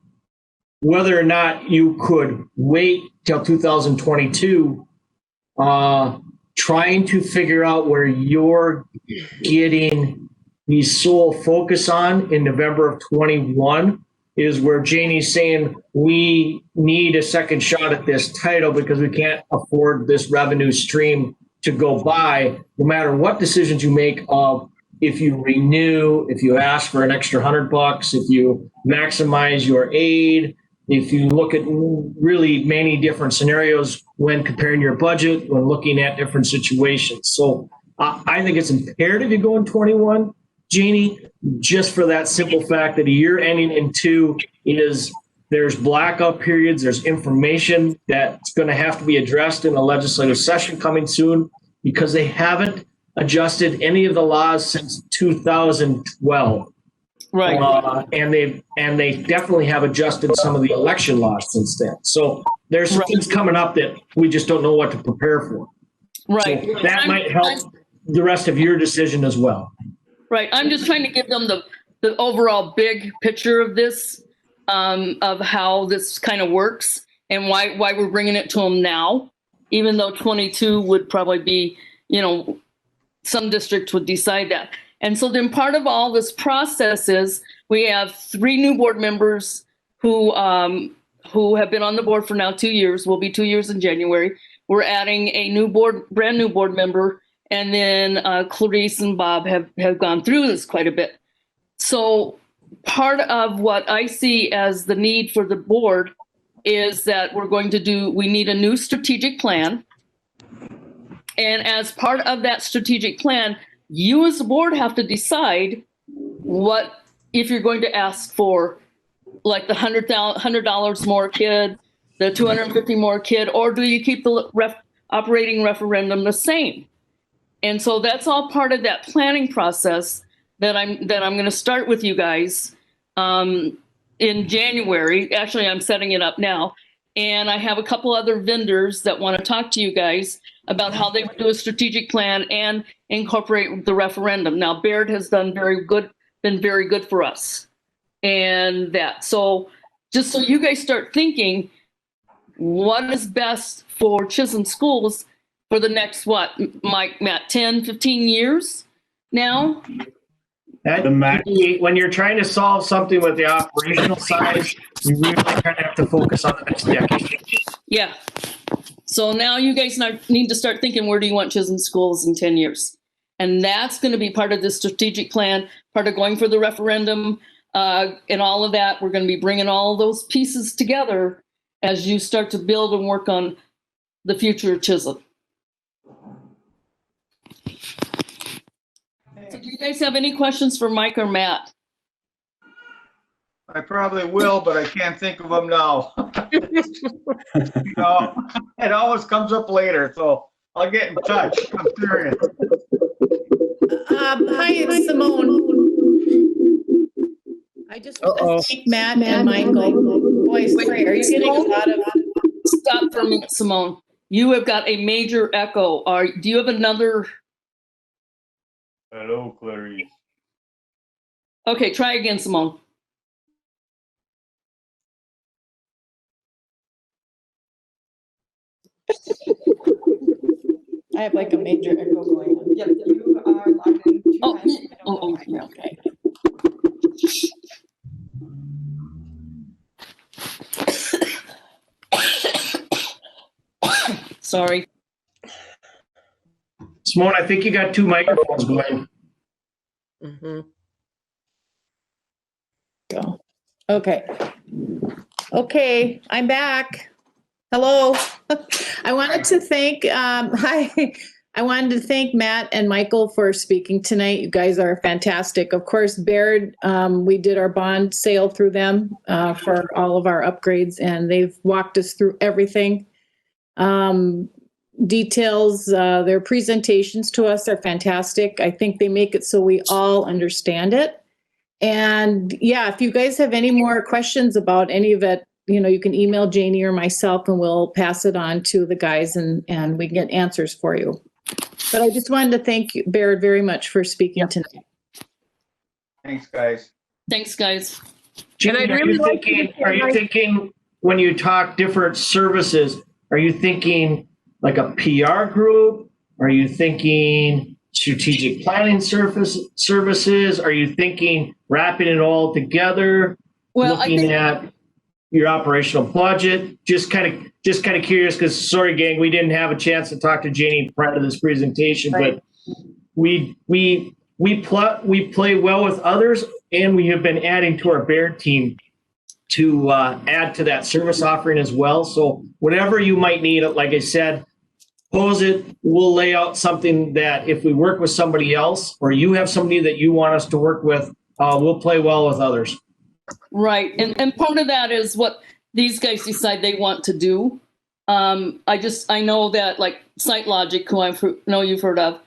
I: whether or not you could wait till 2022, trying to figure out where you're getting the sole focus on in November of 21 is where Janie's saying we need a second shot at this title because we can't afford this revenue stream to go by, no matter what decisions you make of if you renew, if you ask for an extra $100, if you maximize your aid, if you look at really many different scenarios when comparing your budget, when looking at different situations. So I think it's imperative you go in 21, Jeannie, just for that simple fact that a year ending in 2 is there's blackout periods, there's information that's going to have to be addressed in a legislative session coming soon because they haven't adjusted any of the laws since 2012.
E: Right.
I: And they definitely have adjusted some of the election laws since then. So there's some things coming up that we just don't know what to prepare for.
E: Right.
I: So that might help the rest of your decision as well.
E: Right. I'm just trying to give them the overall big picture of this, of how this kind of works and why we're bringing it to them now, even though 22 would probably be, some districts would decide that. And so then part of all this process is we have 3 new board members who have been on the board for now 2 years, will be 2 years in January. We're adding a brand new board member. And then Clarice and Bob have gone through this quite a bit. So part of what I see as the need for the board is that we need a new strategic plan. And as part of that strategic plan, you as the board have to decide if you're going to ask for like the $100 more kid, the 250 more kid, or do you keep the operating referendum the same? And so that's all part of that planning process that I'm going to start with you guys in January. Actually, I'm setting it up now. And I have a couple other vendors that want to talk to you guys about how they would do a strategic plan and incorporate the referendum. Now, Baird has been very good for us. And that. So just so you guys start thinking, what is best for Chisholm schools for the next, Matt, 10, 15 years now?
I: When you're trying to solve something with the operational side, you really kind of have to focus on the next decade.
E: Yeah. So now you guys need to start thinking, where do you want Chisholm schools in 10 years? And that's going to be part of the strategic plan, part of going for the referendum, and all of that. We're going to be bringing all those pieces together as you start to build and work on the future of Chisholm. So do you guys have any questions for Mike or Matt?
A: I probably will, but I can't think of them now. It always comes up later, so I'll get in touch. I'm serious.
J: Hi, it's Simone. I just want to thank Matt and Michael. Boy, sorry, are you getting a lot of...
E: Stop for a minute, Simone. You have got a major echo. Do you have another...
A: Hello, Clarice.
E: Okay, try again, Simone.
J: I have like a major echo going on.
B: Yep, you are logged in.
J: Okay.
E: Sorry.
I: Simone, I think you got 2 microphones going.
J: Go. Okay, I'm back. Hello. I wanted to thank I wanted to thank Matt and Michael for speaking tonight. You guys are fantastic. Of course, Baird, we did our bond sale through them for all of our upgrades, and they've walked us through everything. Details, their presentations to us are fantastic. I think they make it so we all understand it. And yeah, if you guys have any more questions about any of it, you can email Janie or myself and we'll pass it on to the guys and we can get answers for you. But I just wanted to thank you, Baird, very much for speaking tonight.
A: Thanks, guys.
E: Thanks, guys.
I: Jen, are you thinking when you talk different services, are you thinking like a PR group? Are you thinking strategic planning services? Are you thinking wrapping it all together?
E: Well,
I: looking at your operational budget? Just kind of curious, because sorry, gang, we didn't have a chance to talk to Janie prior to this presentation, right. But we play well with others, and we have been adding to our Baird team to add to that service offering as well. So whatever you might need, like I said, pose it. We'll lay out something that if we work with somebody else or you have somebody that you want us to work with, we'll play well with others.
E: Right. And part of that is what these guys decide they want to do. I know that like Site Logic, who I know you've heard of,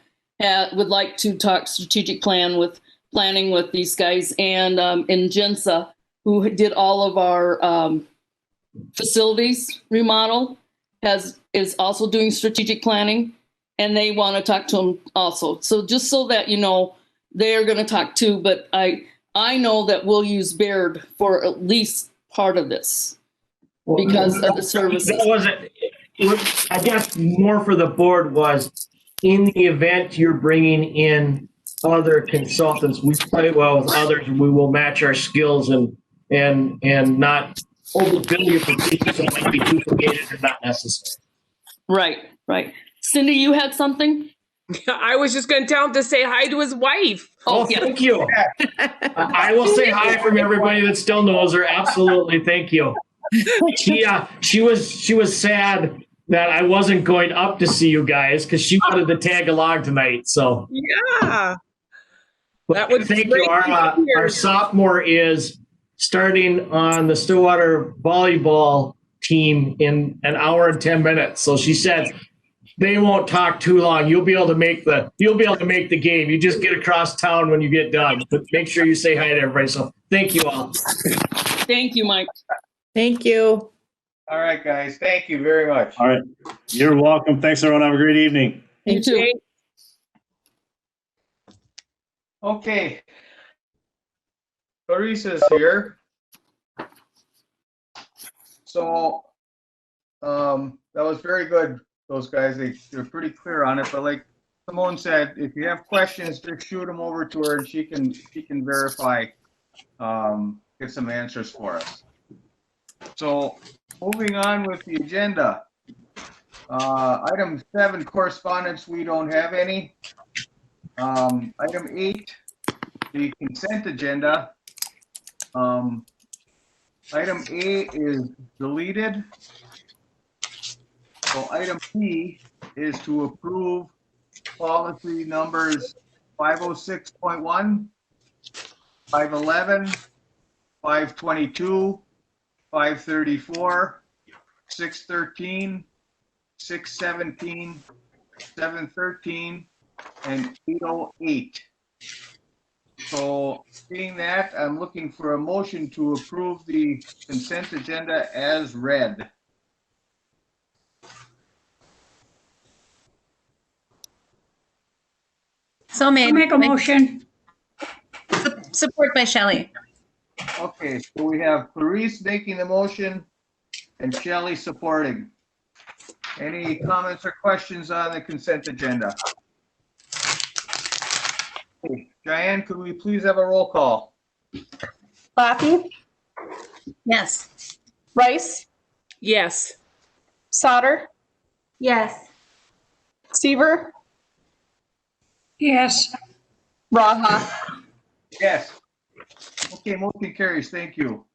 E: would like to talk strategic planning with these guys, and in Gensa, who did all of our facilities remodel, is also doing strategic planning, and they want to talk to them also. So just so that you know, they're going to talk too. But I know that we'll use Baird for at least part of this because of the services.
I: That wasn't. I guess more for the board was in the event you're bringing in other consultants, we play well with others, and we will match our skills and not overbill you for pieces that might be duplicated or not necessary.
E: Right. Cindy, you had something?
D: I was just going to tell him to say hi to his wife.
I: Oh, thank you. I will say hi from everybody that still knows her. Absolutely, thank you. She was sad that I wasn't going up to see you guys because she wanted to tag along tonight. So
D: yeah,
I: that would thank you. Our sophomore is starting on the Stillwater volleyball team in an hour and 10 minutes. So she said they won't talk too long. You'll be able to make the game. You just get across town when you get done. But make sure you say hi to everybody. So thank you all.
E: Thank you, Mike.
J: Thank you.
A: All right, guys. Thank you very much.
H: All right. You're welcome. Thanks, everyone. Have a great evening.
E: You too.
A: Okay. Clarisa's here. So that was very good. Those guys, they're pretty clear on it. But like Simone said, if you have questions, just shoot them over to her and she can verify, get some answers for us. So moving on with the agenda. Item 7, correspondence, we don't have any. Item 8, the consent agenda. Item A is deleted. So item B is to approve policy numbers 506.1, 511, 522, 534, 613, 617, 713, and 808. So seeing that, I'm looking for a motion to approve the consent agenda as read.
G: So made.
B: I'll make a motion.
G: Support by Shelley.
A: Okay, so we have Clarice making the motion and Shelley supporting. Any comments or questions on the consent agenda? Okay, Diane, could we please have a roll call?
C: Laffey,
G: Yes.
C: Rice,
D: Yes.
C: Sauter,
F: Yes.
C: Seaver,
B: Yes.
C: Raha.
A: Yes. Okay, motion carries. Thank you.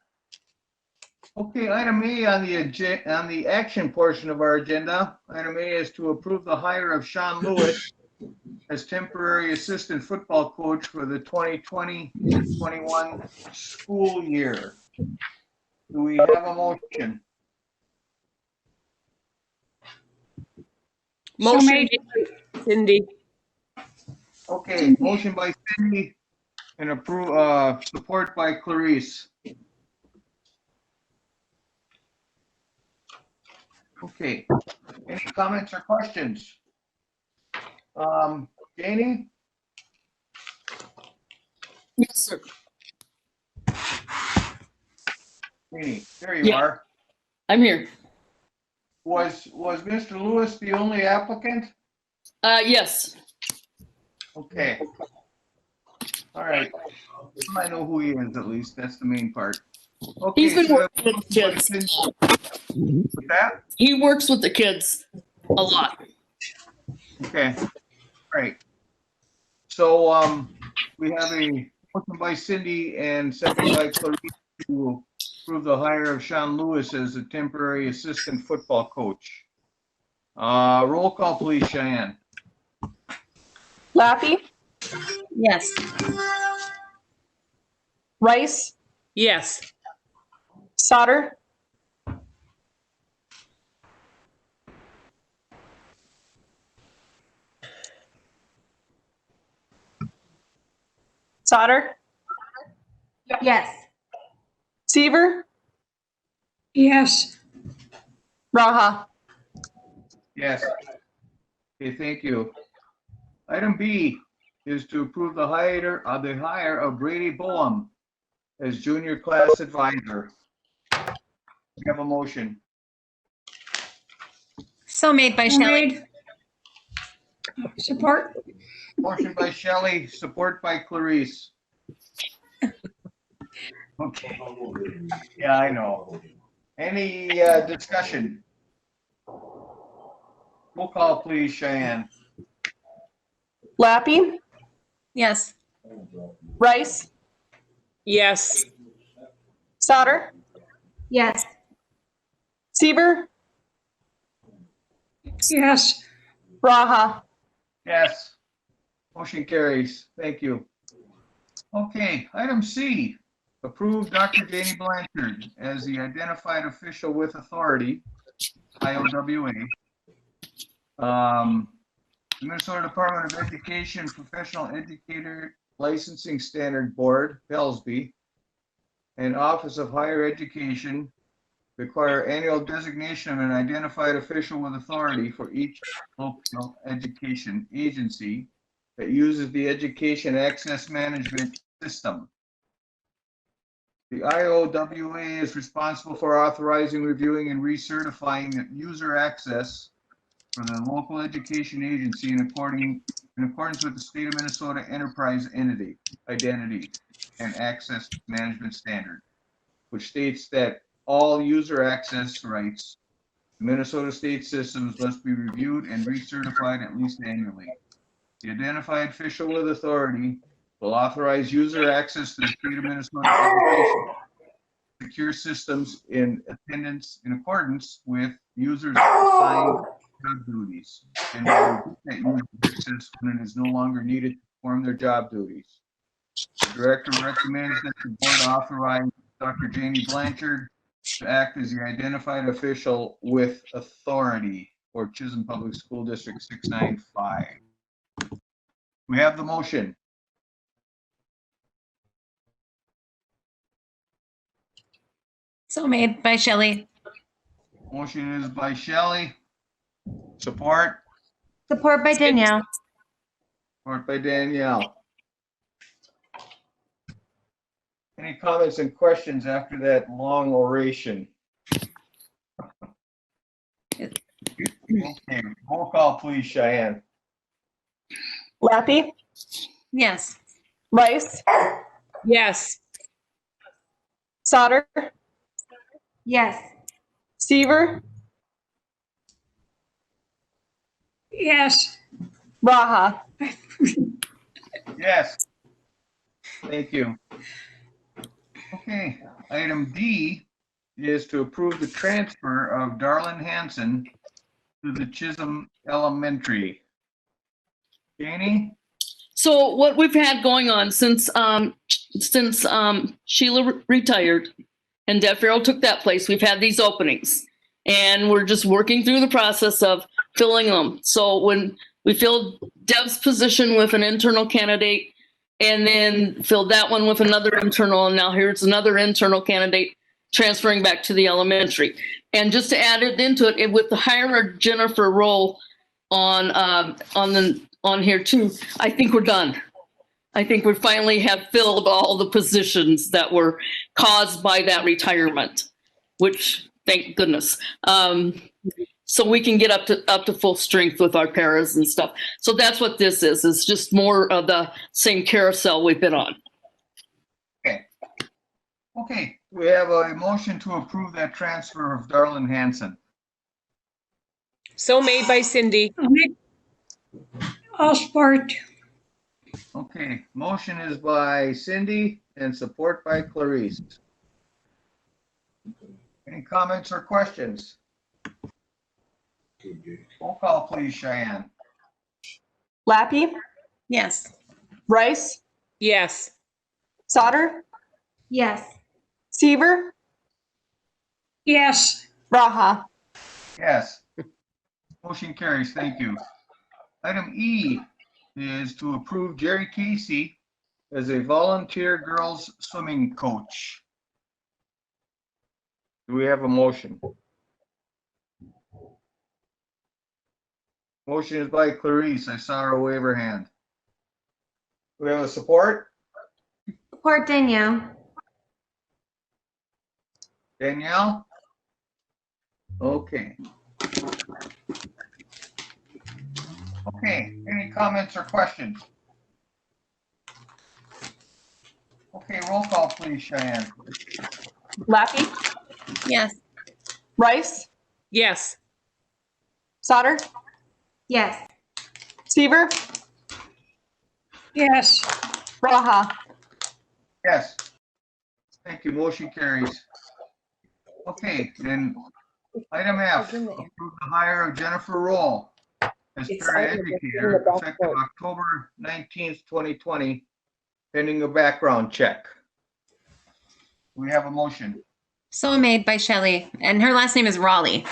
A: Okay, item A on the action portion of our agenda. Item A is to approve the hire of Sean Lewis as temporary assistant football coach for the 2020-21 school year. Do we have a motion?
B: So
D: Motion,
B: made.
D: Cindy.
A: Okay, motion by Cindy and support by Clarice. Okay, any comments or questions? Janie?
E: Yes, sir.
A: Janie, there you
E: Yeah.
A: are.
E: I'm here.
A: Was Mr. Lewis the only applicant?
E: Yes.
A: Okay. All right. I know who he is at least. That's the main part. Okay.
E: He's been
A: so
E: working with kids.
A: with that?
E: He works with the kids a lot.
A: Okay. Great. So we have a motion by Cindy and second by Clarice to approve approve the hire of Sean Lewis as a temporary assistant football coach. Roll call, please, Cheyenne.
B: Lappy,
G: Yes.
B: Rice,
D: Yes.
B: Sauter, Sauter,
F: Yes.
B: Seaver,
G: Yes.
B: Raha.
A: Yes. Okay, thank you. Item B is to approve the hire of Brady Boehm as junior class advisor. We have a motion.
G: So made by Shelley.
K: Support.
A: Motion by Shelley, support by Clarice. Okay. Yeah, I know. Any discussion? Roll call, please, Cheyenne.
B: Lappy,
G: Yes.
B: Rice,
D: Yes.
B: Sauter,
F: Yes.
B: Seaver,
K: Yes.
B: Raha.
A: Yes. Motion carries. Thank you. Okay, item C, approve Dr. Janie Blanchard as the identified official with authority, IOWA. Minnesota Department of Education Professional Educator Licensing Standard Board, PELSB, and Office of Higher Education require annual designation of an identified official with authority for each local education agency that uses the Education Access Management System. The IOWA is responsible for authorizing, reviewing, and recertifying user access for the local education agency in accordance with the State of Minnesota Enterprise Entity Identity and Access Management Standard, which states that all user access rights to Minnesota state systems must be reviewed and recertified at least annually. The identified official with authority will authorize user access to the State of Minnesota education secure systems in accordance with users' assigned job duties, and will reduce that user access when it is no longer needed to perform their job duties. The director recommends that the board authorize Dr. Janie Blanchard to act as the identified official with authority for Chisholm Public School District 695. We have the motion.
G: So made by Shelley.
A: Motion is by Shelley. Support.
F: Support by Danielle.
A: Support by Danielle. Any comments and questions after that long oration? Okay, roll call, please, Cheyenne.
B: Lappy,
G: Yes.
B: Rice,
D: Yes.
B: Sauter,
F: Yes.
B: Seaver,
K: Yes.
B: Raha.
A: Yes. Thank you. Okay, item D is to approve the transfer of Darlin Hanson to the Chisholm Elementary. Janie?
E: So what we've had going on since Sheila retired and Deb Farrell took that place, we've had these openings, and we're just working through the process of filling them. So when we filled Deb's position with an internal candidate, and then filled that one with another internal, and now here's another internal candidate transferring back to the elementary. And just to add it into it, with the hire of Jennifer Roll on here too, I think we're done. I think we finally have filled all the positions that were caused by that retirement, which thank goodness. So we can get up to full strength with our paras and stuff. So that's what this is. It's just more of the same carousel we've been on.
A: Okay, we have a motion to approve that transfer of Darlin Hanson.
D: So made by Cindy.
K: I'll support.
A: Okay, motion is by Cindy and support by Clarice. Any comments or questions? Roll call, please, Cheyenne.
B: Lappy,
G: Yes.
B: Rice,
D: Yes.
B: Sauter,
F: Yes.
B: Seaver,
K: yes,
B: Raha.
A: Yes. Motion carries. Thank you. Item E is to approve Jerry Casey as a volunteer girls swimming coach. Do we have a motion? Motion is by Clarice. I saw her wave her hand. Do we have a support?
F: Support Danielle.
A: Danielle? Okay. Okay, any comments or questions? Okay, roll call, please, Cheyenne.
B: Lappy,
G: Yes.
B: Rice,
D: Yes.
B: Sauter,
F: Yes.
B: Seaver,
K: yes,
B: Raha.
A: Yes. Thank you, motion carries. Okay, then item F, approve the hire of Jennifer Roll as paraeducator effective October 19th, 2020, pending a background check. We have a motion.
G: So made by Shelley, and her last name is Raleigh.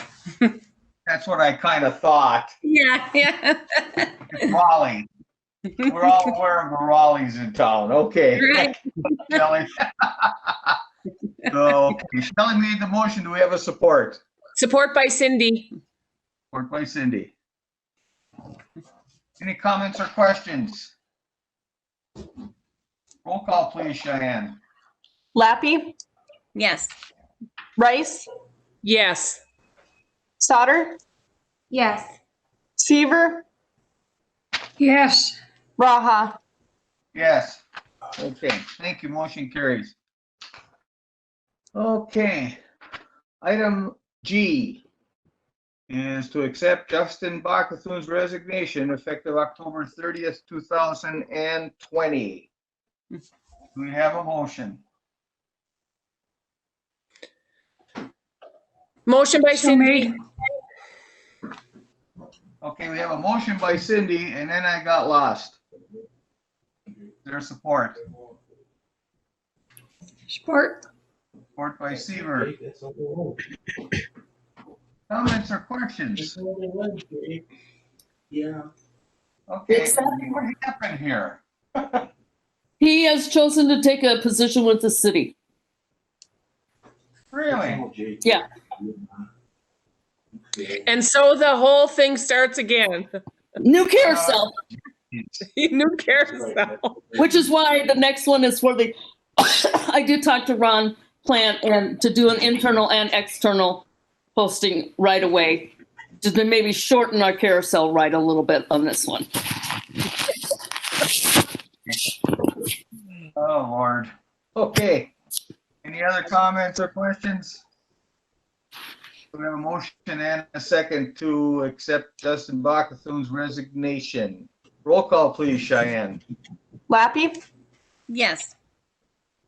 A: That's what I kind of thought.
G: Yeah, yeah.
A: It's Raleigh. We're all aware of the Raleighs in town. Okay.
G: Right.
A: Shelley. So, okay, Shelley made the motion. Do we have a support?
D: Support by Cindy.
A: Support by Cindy. Any comments or questions? Roll call, please, Cheyenne.
B: Lappy,
G: Yes.
B: Rice,
D: Yes.
B: Sauter,
F: Yes.
B: Seaver,
K: yes,
B: Raha.
A: Yes. Okay, thank you. Motion carries. Okay. Item G is to accept Justin Bachethun's resignation effective October 30th, 2020. Do we have a motion?
D: Motion by
K: so
D: Cindy.
K: made,
A: Okay, we have a motion by Cindy, and then I got lost. Their support.
K: support,
A: Support by Seaver. Comments or questions?
L: Yeah.
A: Okay, what happened here?
E: He has chosen to take a position with the city.
A: Really?
E: Yeah.
D: And so the whole thing starts again.
E: New carousel,
D: New carousel.
E: which is why the next one is for the, I did talk to Ron Plant and to do an internal and external posting right away. To then maybe shorten our carousel ride a little bit on this one.
A: Oh, Lord. Okay. Any other comments or questions? We have a motion and a second to accept Justin Bachethun's resignation. Roll call, please, Cheyenne.
B: Lappy,
G: Yes.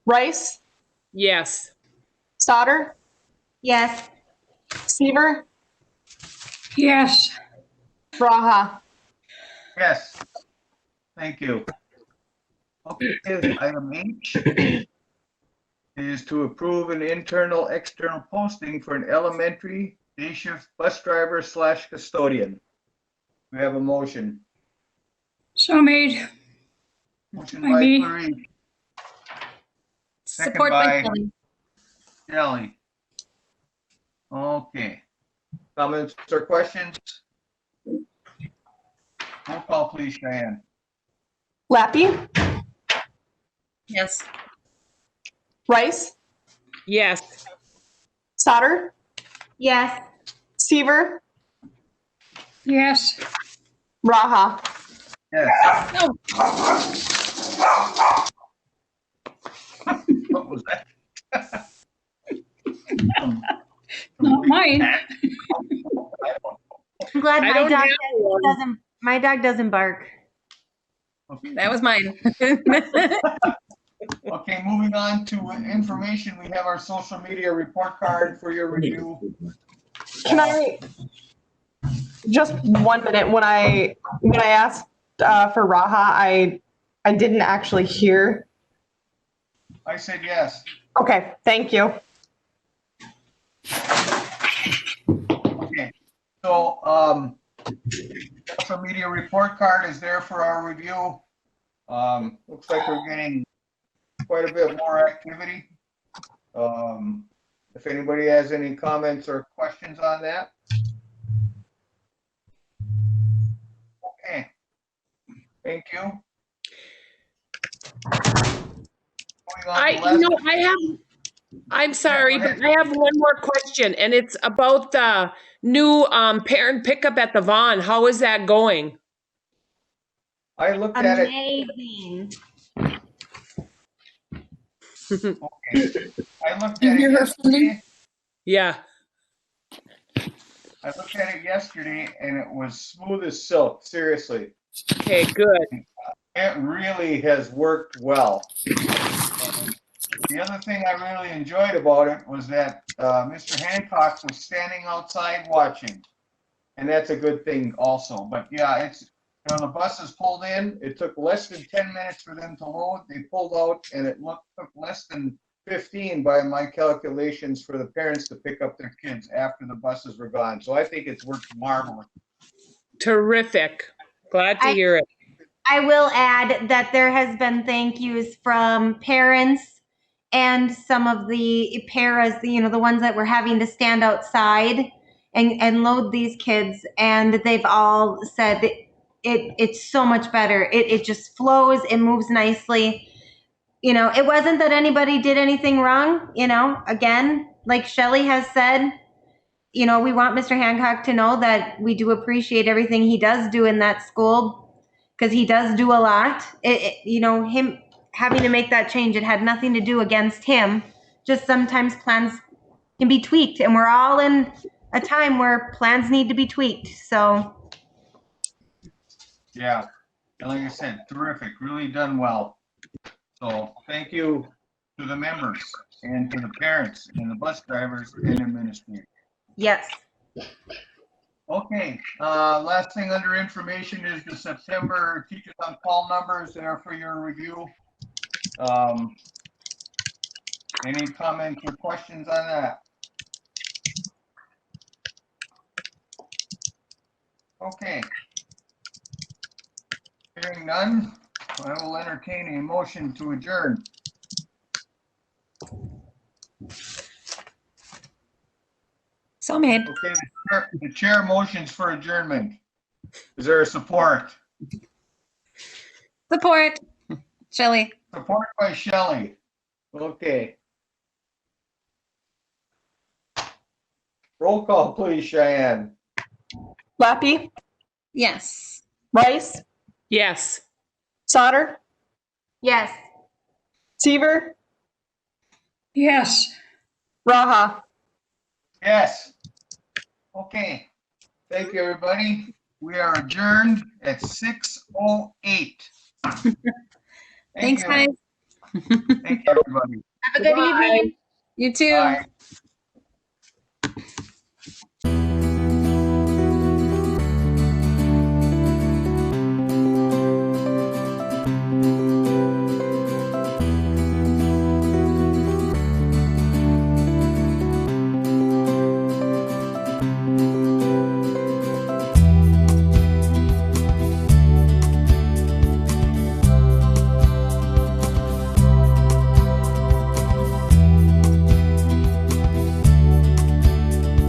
B: Rice,
D: Yes.
B: Sauter,
F: Yes.
B: Seaver,
K: yes,
B: Raha.
A: Yes. Thank you. Okay, item H is to approve an internal external posting for an elementary day shift bus driver / custodian. We have a motion.
K: so made,
A: Motion
K: By
A: by
K: me.
A: Clarice, Second
G: Support by
A: by-
G: Shelley.
A: Shelley. Okay. Comments or questions? Roll call, please, Cheyenne.
B: Lappy,
G: Yes.
B: Rice,
D: Yes.
B: Sauter,
F: Yes.
B: Seaver,
K: yes,
B: Raha.
A: Yes.
G: No.
A: What was that?
K: not mine,
F: I'm glad
D: I
F: my
D: don't
F: dog
D: have one.
F: doesn't bark.
G: That was mine.
A: Okay, moving on to information, we have our social media report card for your review.
B: Can I, just 1 minute, when I asked for Raha, I didn't actually hear.
A: I said yes.
B: Okay, thank you.
A: Okay, so, social media report card is there for our review. Looks like we're getting quite a bit more activity. If anybody has any comments or questions on that. Okay, thank you. Moving on to last-
D: I'm sorry,
A: go ahead.
D: but I have one more question, and it's about the new parent pickup at the Vaughn. How is that going?
A: I looked at it.
F: Amazing.
A: I looked
E: You
A: at it
E: hear her, Cindy?
A: yesterday.
D: Yeah.
A: I looked at it yesterday and it was smooth as silk, seriously.
D: Okay, good.
A: It really has worked well. The other thing I really enjoyed about it was that Mr. Hancock was standing outside watching. And that's a good thing also. But yeah, the buses pulled in. It took less than 10 minutes for them to load. They pulled out and it took less than 15 by my calculations for the parents to pick up their kids after the buses were gone. So I think it's worked marvelous.
D: Terrific. Glad to hear it.
F: I will add that there has been thank yous from parents and some of the paras, the ones that were having to stand outside and load these kids. And they've all said that it's so much better. It just flows, it moves nicely. It wasn't that anybody did anything wrong. Again, like Shelley has said, we want Mr. Hancock to know that we do appreciate everything he does do in that school, because he does do a lot. Him having to make that change, it had nothing to do against him. Just sometimes plans can be tweaked, and we're all in a time where plans need to be tweaked. So,
A: Yeah, and like I said, terrific, really done well. So thank you to the members and to the parents and the bus drivers and administrators.
F: yes.
A: Okay, last thing under information is the September teachers on call numbers there for your review. Any comments or questions on that? Okay. Hearing none, I will entertain a motion to adjourn.
G: So made.
A: Okay, the chair motions for adjournment. Is there a support?
G: Support. Shelley.
A: Support by Shelley. Okay. Roll call, please, Cheyenne.
B: Lappy,
G: Yes.
B: Rice,
D: Yes.
B: Sauter,
F: Yes.
B: Seaver,
K: Yes.
B: Raha.
A: Yes. Okay. Thank you, everybody. We are adjourned at 6:08.
G: Thanks,
A: you.
G: guys.
A: Thank you, everybody.
F: Have a good
D: Bye.
F: evening.
G: You too.
A: Bye.